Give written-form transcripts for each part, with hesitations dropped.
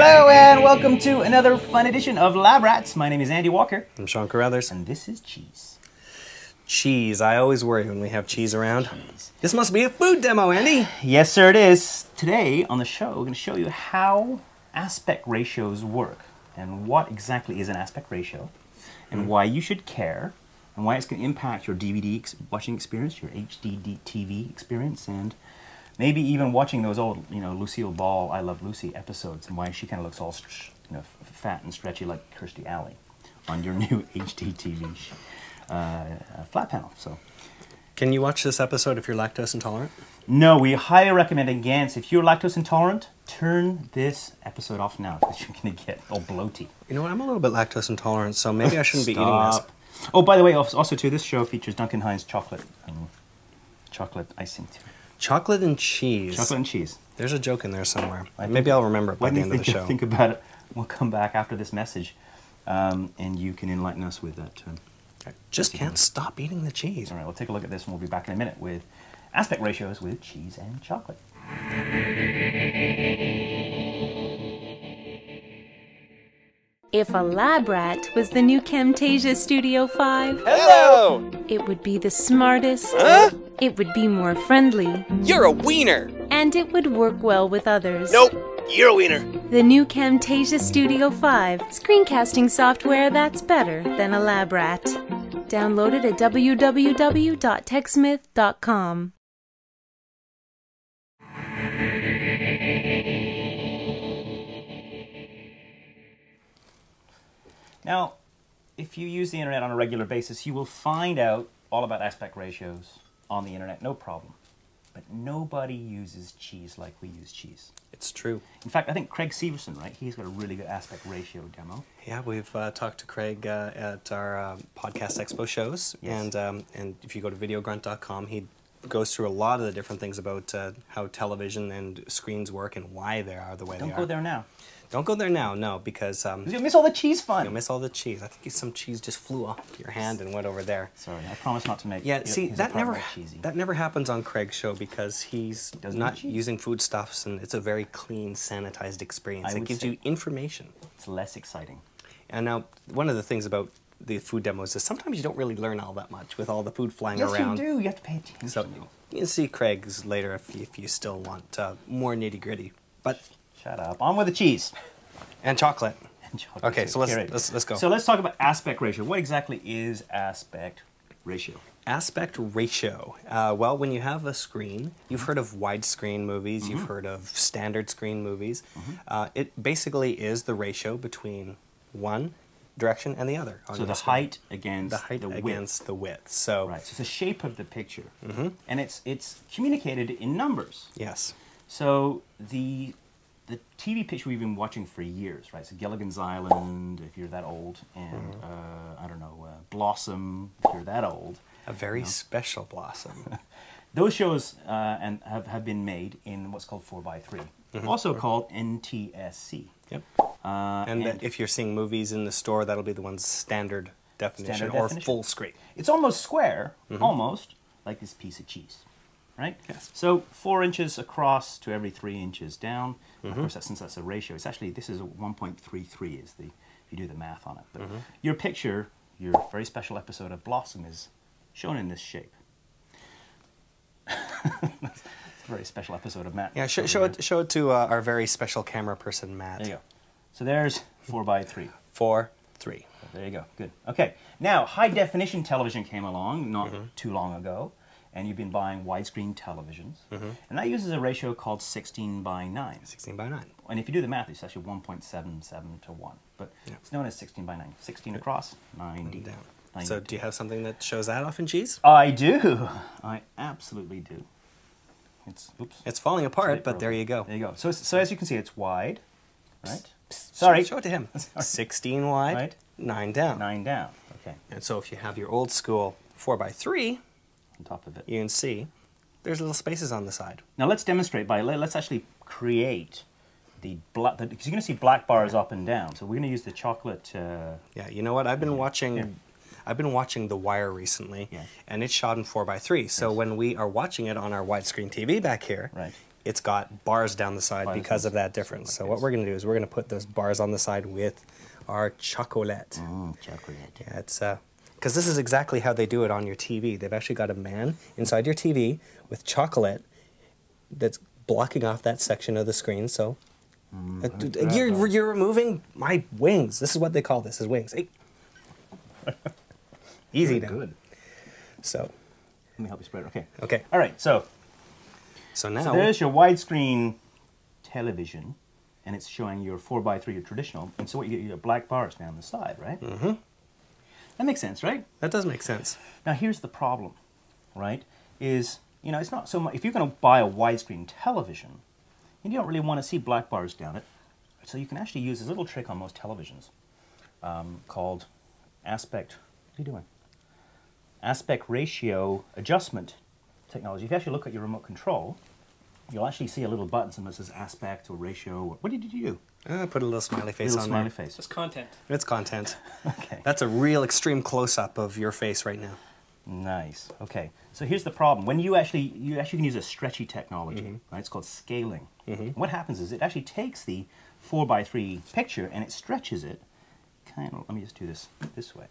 Hello and welcome to another fun edition of Lab Rats. My name is Andy Walker. I'm Sean Carruthers. And this is Cheese. Cheese. I always worry when we have cheese around. This must be a food demo, Andy. Yes, sir, it is. Today on the show, we're going to show you how aspect ratios work and what exactly is an aspect ratio and why you should care and why it's going to impact your DVD watching experience, your HD TV experience, and maybe even watching those old, Lucille Ball, I Love Lucy episodes and why she kind of looks all, fat and stretchy like Kirstie Alley on your new HD TV flat panel. So, can you watch this episode if you're lactose intolerant? No, we highly recommend against. If you're lactose intolerant, turn this episode off now because you're going to get all bloaty. You know what? I'm a little bit lactose intolerant, so maybe I shouldn't be eating this. Oh, by the way, also too, this show features Duncan Hines chocolate icing too. Chocolate and cheese. Chocolate and cheese. There's a joke in there somewhere. Maybe I'll remember it by the end of the show. Think about it. We'll come back after this message, and you can enlighten us with that. I just can't stop eating the cheese. All right, we'll take a look at this, and we'll be back in a minute with aspect ratios with cheese and chocolate. If a lab rat was the new Camtasia Studio 5, Hello! it would be the smartest, Huh? it would be more friendly, You're a wiener! and it would work well with others. Nope, you're a wiener. The new Camtasia Studio 5, screencasting software that's better than a lab rat. Download it at www.techsmith.com. Now, if you use the internet on a regular basis, you will find out all about aspect ratios on the internet, no problem. But nobody uses cheese like we use cheese. It's true. In fact, I think Craig Severson, right? He's got a really good aspect ratio demo. Yeah, we've talked to Craig at our Podcast Expo shows, Yes. and if you go to videogrunt.com, he goes through a lot of the different things about how television and screens work and why they are the way they are. Don't go there now. Don't go there now, no, because You'll miss all the cheese fun. you'll miss all the cheese. I think some cheese just flew off your hand and went over there. Sorry, I promise not to make. Yeah, see, his that apartment cheesy. never happens on Craig's show because he's Doesn't not eat cheese. using foodstuffs, and it's a very clean, sanitized experience. I It would gives say- you information. It's less exciting. And now, one of the things about the food demos is sometimes you don't really learn all that much with all the food flying Yes, around. you do. You have to pay attention. So you can see Craig's later if you still want more nitty gritty. But Shut up. On with the cheese. and chocolate. And chocolate Okay, too. so let's Okay, right. let's go. So let's talk about aspect ratio. What exactly is aspect ratio? Aspect ratio. Well, when you have a screen, you've heard of widescreen movies, you've heard of standard screen movies. It basically is the ratio between one direction and the other. On So your the screen. height against the height width. against the width. So Right. So it's the shape of the picture, and it's communicated in numbers. yes, So the TV picture we've been watching for years, right? So Gilligan's Island, if you're that old, and I don't know, Blossom, if you're that old. a very special blossom. Those shows and have been made in what's called 4:3, also called NTSC. Yep. And If you're seeing movies in the store, that'll be the one's standard definition Standard or definition. full screen. it's almost square, almost like this piece of cheese, right? Yes. So 4 inches across to every 3 inches down. Of course, since that's a ratio, it's actually this is a 1.33 is the if you do the math on it. But your picture, your very special episode of Blossom is shown in this shape. It's a very special episode of Matt. Yeah, show it to our very special camera person, Matt. There you go. So there's 4:3. 4, 3. There you go. Good. Okay. Now, high definition television came along not too long ago, and you've been buying widescreen televisions, and that uses a ratio called 16:9. 16:9. And if you do the math, it's actually 1.77 to 1, but it's known as 16:9. 16 across, 90 Down. 90 So do you have something that shows that off in cheese? I do. I absolutely do. Oops. It's falling apart, Right, but there you go. There you go. So as you can see, it's wide, right? Sorry. Show it to him. 16 wide, Right. 9 down. 9 down. Okay. And so if you have your old school 4:3, On top of it. you can see there's little spaces on the side. Now let's demonstrate let's actually create the black, because you're going to see black bars up and down. So we're going to use the chocolate. Yeah, you know what? I've been watching Here. I've been watching The Wire recently, Yeah. and it's shot in 4:3. So when we are watching it on our widescreen TV back here, Right. it's got bars down the side Bars because on of the that side, difference. So like what this. we're going to do is we're going to put those bars on the side with our chocolate. Chocolate. Yeah, it's because this is exactly how they do it on your TV. They've actually got a man inside your TV with chocolate that's blocking off that section of the screen. So you're removing my wings. This is what they call this, is wings. Hey. Easy now. Good. So, Let me help you spread it. Okay. okay. All right. So So there's your widescreen television, and it's showing your 4:3, your traditional. And so what you get, your black bars down the side, right? Mm-hmm. That makes sense, right? that does make sense. Now here's the problem, right? Is, you know, it's not so much, if you're going to buy a widescreen television, you don't really want to see black bars down it. So you can actually use this little trick on most televisions called aspect, what are you doing? Aspect ratio adjustment technology. If you actually look at your remote control, you'll actually see a little button that says aspect or ratio. What did you do? Put a little smiley face Little on smiley there. face. It's content. It's content. Okay. That's a real extreme close-up of your face right now. Nice. Okay. So here's the problem. When you actually can use a stretchy technology, right? It's called scaling. What happens is it actually takes the 4:3 picture and it stretches it. Kind of. Let me just do this way.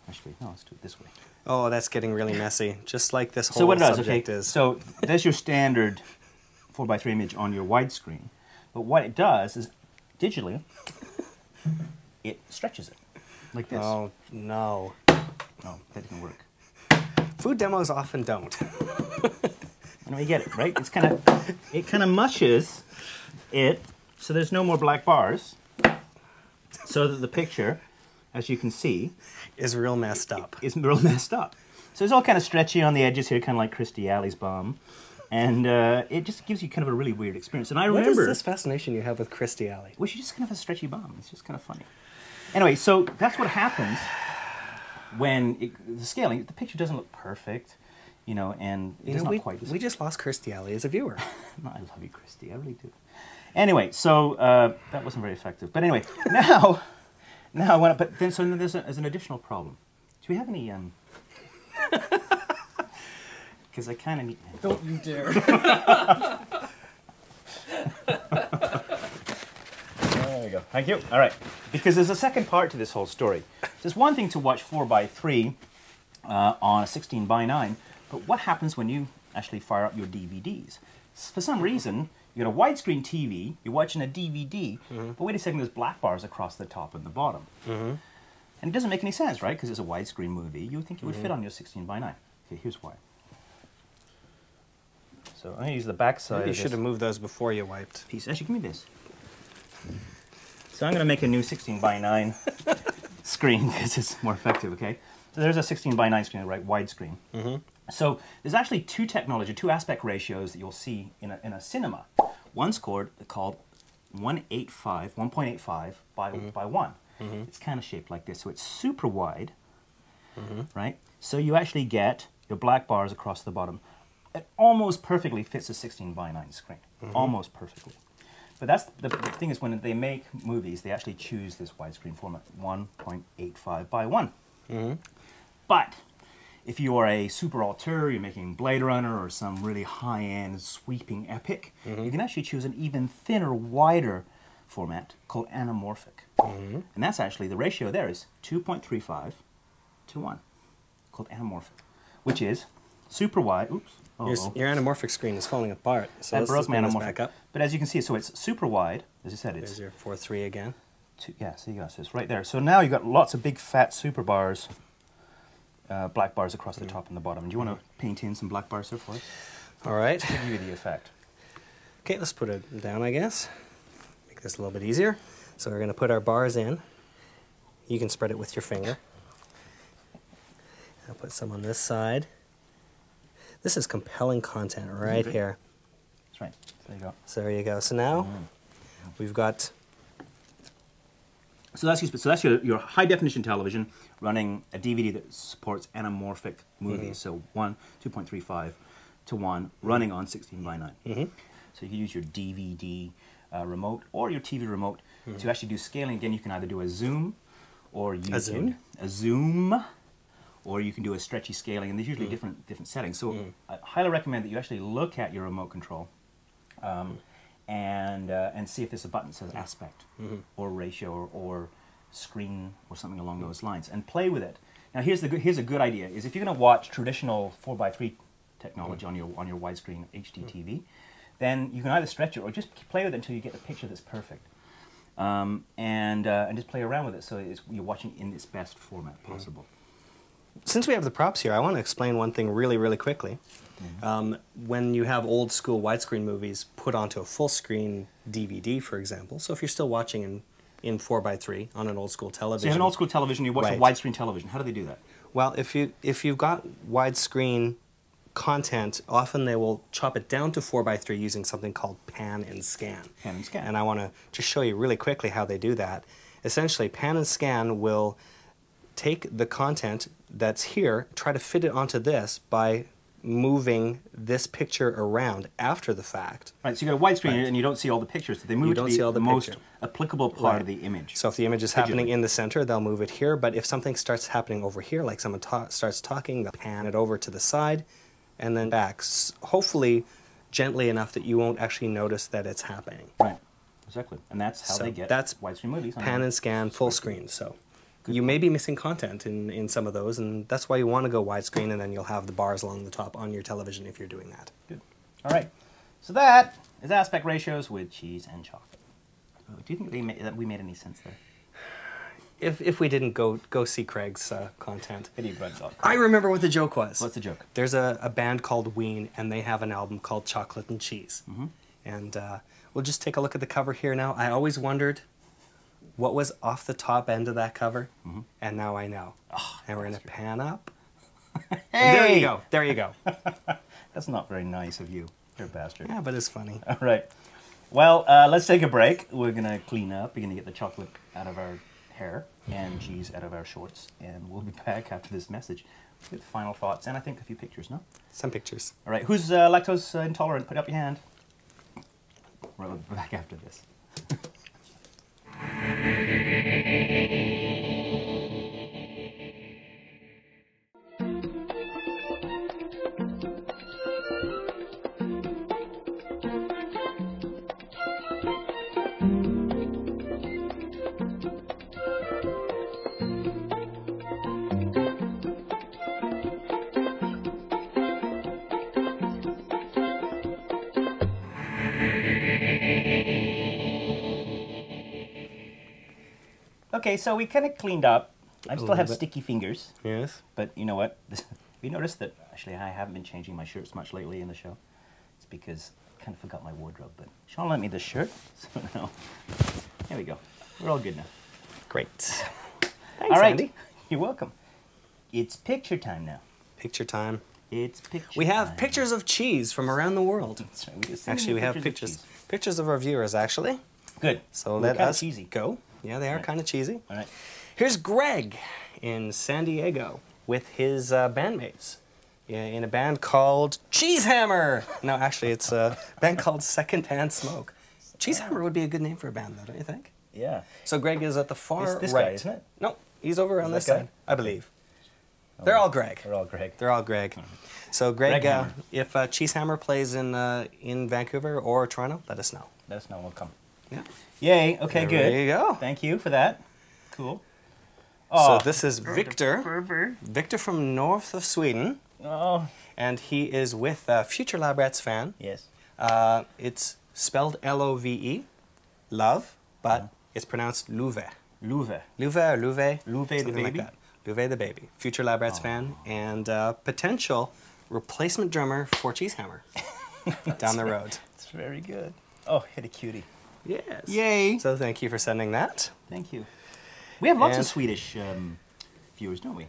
Actually, no. Let's do it this way. Oh, that's getting really messy. Just like this whole So what it does, okay? subject is. So there's your standard 4:3 image on your widescreen, but what it does is digitally it stretches it like this. Oh, no. No, that didn't work. Food demos often don't. And we get it, right? It kind of mushes it, so there's no more black bars, so that the picture, as you can see, Is real messed up. is real messed up. So it's all kind of stretchy on the edges here, kind of like Christy Alley's bum, and it just gives you kind of a really weird experience. And I What remember, is this fascination you have with Christy Alley? well, she just kind of has a stretchy bum. It's just kind of funny. Anyway, so that's what happens when the scaling. The picture doesn't look perfect, you know, and it's not quite. we just lost Christy Alley as a viewer. No, I love you, Christy. I really do. Anyway, so that wasn't very effective. But anyway, now but then so there's an additional problem. Do we have any? Because I kind of need. Don't you dare. There we go. Thank you. All right. Because there's a second part to this whole story. So it's one thing to watch 4:3 on a 16:9, but what happens when you actually fire up your DVDs? For some reason, you got a widescreen TV, you're watching a DVD, but wait a second, there's black bars across the top and the bottom. And it doesn't make any sense, right? Because it's a widescreen movie. You would think it would fit on your 16:9. Okay, here's why. So I'm going to use the back side You of should this have moved those before you wiped. piece. Actually, give me this. So I'm going to make a new 16:9 screen because it's more effective, okay? So there's a 16:9 screen, right, widescreen. So there's actually two aspect ratios that you'll see in a cinema. One's called 1.85 by 1. It's kind of shaped like this, so it's super wide, right? So you actually get your black bars across the bottom. It almost perfectly fits a 16:9 screen, almost perfectly. But that's the thing is when they make movies, they actually choose this widescreen format, 1.85 by 1. But if you are a super auteur, you're making Blade Runner or some really high-end sweeping epic, you can actually choose an even thinner, wider format called anamorphic. And that's actually, the ratio there is 2.35 to 1, called anamorphic, which is super wide. Oops. Your anamorphic screen is falling apart. So That let's broke just my bring this anamorphic. back up. But as you can see, so it's super wide. As I said, There's it's your 4:3 again. yeah. So you got this right there. So now you've got lots of big fat super bars, black bars across the top and the bottom. Do you want to paint in some black bars there for us? All right. Give you the effect. Okay, let's put it down, I guess. Make this a little bit easier. So we're going to put our bars in. You can spread it with your finger. I'll put some on this side. This is compelling content right here. That's right. There you go. So there you go. So now we've got So that's your high definition television running a DVD that supports anamorphic movies. So 2.35 to 1 running on 16:9. So you can use your DVD remote or your TV remote to actually do scaling. Again, you can either do a zoom or you A zoom? a zoom, or you can do a stretchy scaling, and there's usually different settings. So I highly recommend that you actually look at your remote control and see if there's a button that says aspect or ratio or screen or something along those lines, and play with it. Now here's a good idea: is if you're going to watch traditional 4:3 technology on your widescreen HD TV, then you can either stretch it or just play with it until you get the picture that's perfect, and just play around with it so you're watching in its best format possible. Since we have the props here, I want to explain one thing really, really quickly. When you have old school widescreen movies put onto a full screen DVD, for example, so if you're still watching in 4:3 on an old school television. So you have an old school television, you watch a widescreen television. How do they do that? Well, if you've got widescreen content, often they will chop it down to 4:3 using something called pan and scan. Pan and scan. And I want to just show you really quickly how they do that. Essentially, pan and scan will take the content that's here, try to fit it onto this by moving this picture around after the fact. Right, so you got a widescreen and you don't see all the pictures. So they move it to the most picture. applicable part of the image. So if the image is happening in the center, they'll move it here. But if something starts happening over here, like someone starts talking, they'll pan it over to the side and then back, hopefully gently enough that you won't actually notice that it's happening. Right, exactly. And that's how they get widescreen movies. Pan and scan, full screen. So you may be missing content in some of those, and that's why you want to go widescreen, and then you'll have the bars along the top on your television if you're doing that. Good. All right. So that is aspect ratios with cheese and chocolate. Do you think that we made any sense there? If we didn't go see Craig's content. VideoBread.com. I remember what the joke was. What's the joke? There's a band called Ween, and they have an album called Chocolate and Cheese. And we'll just take a look at the cover here now. I always wondered what was off the top end of that cover, and now I know. Oh, and we're going to pan up. Hey! There you go. There you go. That's not very nice of you. You're a bastard. Yeah, but it's funny. All right. Well, let's take a break. We're going to clean up. We're going to get the chocolate out of our hair and cheese out of our shorts, and we'll be back after this message with final thoughts and I think a few pictures, no? Some pictures. All right. Who's lactose intolerant? Put up your hand. We'll be back after this. Okay, so we kind of cleaned up. I still have sticky fingers. Yes. But you know what? You noticed that actually I haven't been changing my shirts much lately in the show. It's because I kind of forgot my wardrobe. But Sean lent me this shirt, so now there we go. We're all good now. Great. Thanks, all right, Andy. You're welcome. It's picture time now. Picture time. It's picture. We have time. pictures of cheese from around the world. That's right. Actually, we have pictures of our viewers, actually. Good. So They're let kinda us cheesy. go. Yeah, they are kind of cheesy. All right. Here's Greg in San Diego with his bandmates in a band called Cheesehammer. No, actually, it's a band called Secondhand Smoke. Cheesehammer would be a good name for a band, though, don't you think? Yeah. So Greg is at the far It's this right. guy, isn't it? No, he's over on this that guy? side, I believe. They're all Greg. They're all Greg. They're all Greg. So Greg, Greg Hammer. if Cheesehammer plays in Vancouver or Toronto, let us know. Let us know. We'll come. Yeah. Yay. Okay, good. There you go. Thank you for that. Cool. So this is Victor. Victor from north of Sweden. Oh. And he is with Future Lab Rats fan. Yes. It's spelled Love, love, but it's pronounced Luve. Luve. Luve or Luve. Luve the something baby? Like that. Luve the baby. Future Lab Rats fan and potential replacement drummer for Cheesehammer down the road. It's very good. Oh, hit a cutie. Yes. Yay. So thank you for sending that. Thank you. We have lots of And- Swedish viewers, don't we?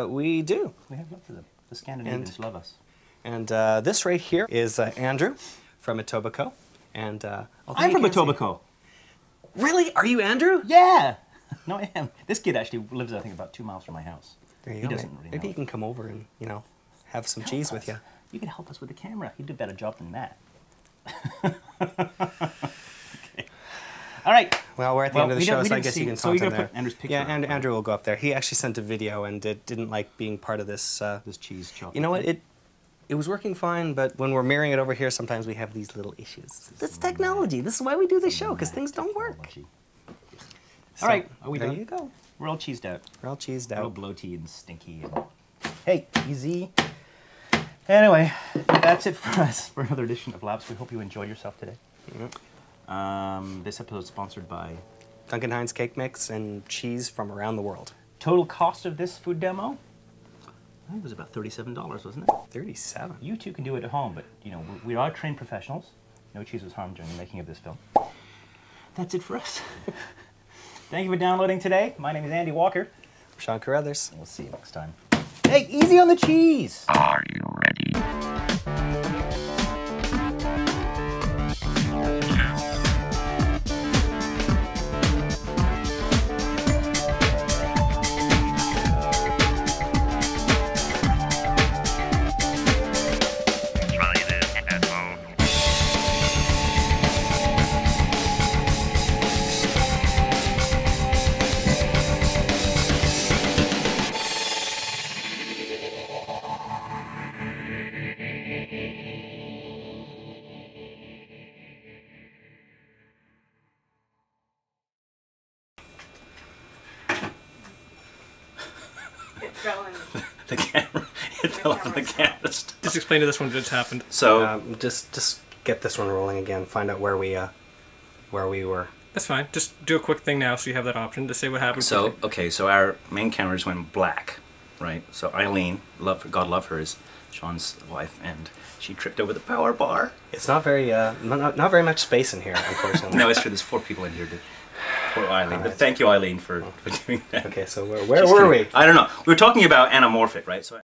We do. We have lots of them. The Scandinavians love us. And this right here is Andrew from Etobicoke. And I'm from Etobicoke. Really? Are you Andrew? Yeah. No, I am. This kid actually lives, I think, about 2 miles from my house. There you He go. doesn't really Maybe know you can come over and, have some cheese with you. You can help us with the camera. He'd do a better job than that. Okay. All right. Well, we're at the end of the show, so I guess you can So you're comment gonna there. put Andrew's picture. Yeah, up, and right? Andrew will go up there. He actually sent a video and didn't like being part of this. This cheese chocolate. You know what? thing. It was working fine, but when we're mirroring it over here, sometimes we have these little issues. This technology. This is why we do this show, because things don't work. Technology. So, All right, are we there done? you go. We're all cheesed out. We're all cheesed Real out. bloaty and stinky. And... Hey, easy. Anyway, that's it for us for another edition of Labs. We hope you enjoyed yourself today. This episode is sponsored by Duncan Hines cake mix and cheese from around the world. total cost of this food demo. I think it was about $37, wasn't it? 37. You two can do it at home, but you know we are trained professionals. No cheese was harmed during the making of this film. That's it for us. Thank you for downloading today. My name is Andy Walker. I'm Sean Carruthers. We'll see you next time. Hey, easy on the cheese! Are you ready? Try this at home. The camera. It fell on the camera. Just explain to this one what just happened. So, Just get this one rolling again. Find out where we were. That's fine. Just do a quick thing now so you have that option to say what happened. so quickly. okay, so our main camera just went black, right? So Eileen, God love her, is Sean's wife, and she tripped over the power bar. It's not very not very much space in here, unfortunately. No, it's true. There's 4 people in here. Poor Eileen. But thank you, Eileen, for doing that. Okay, so where were we? I don't know. We were talking about anamorphic, right? So.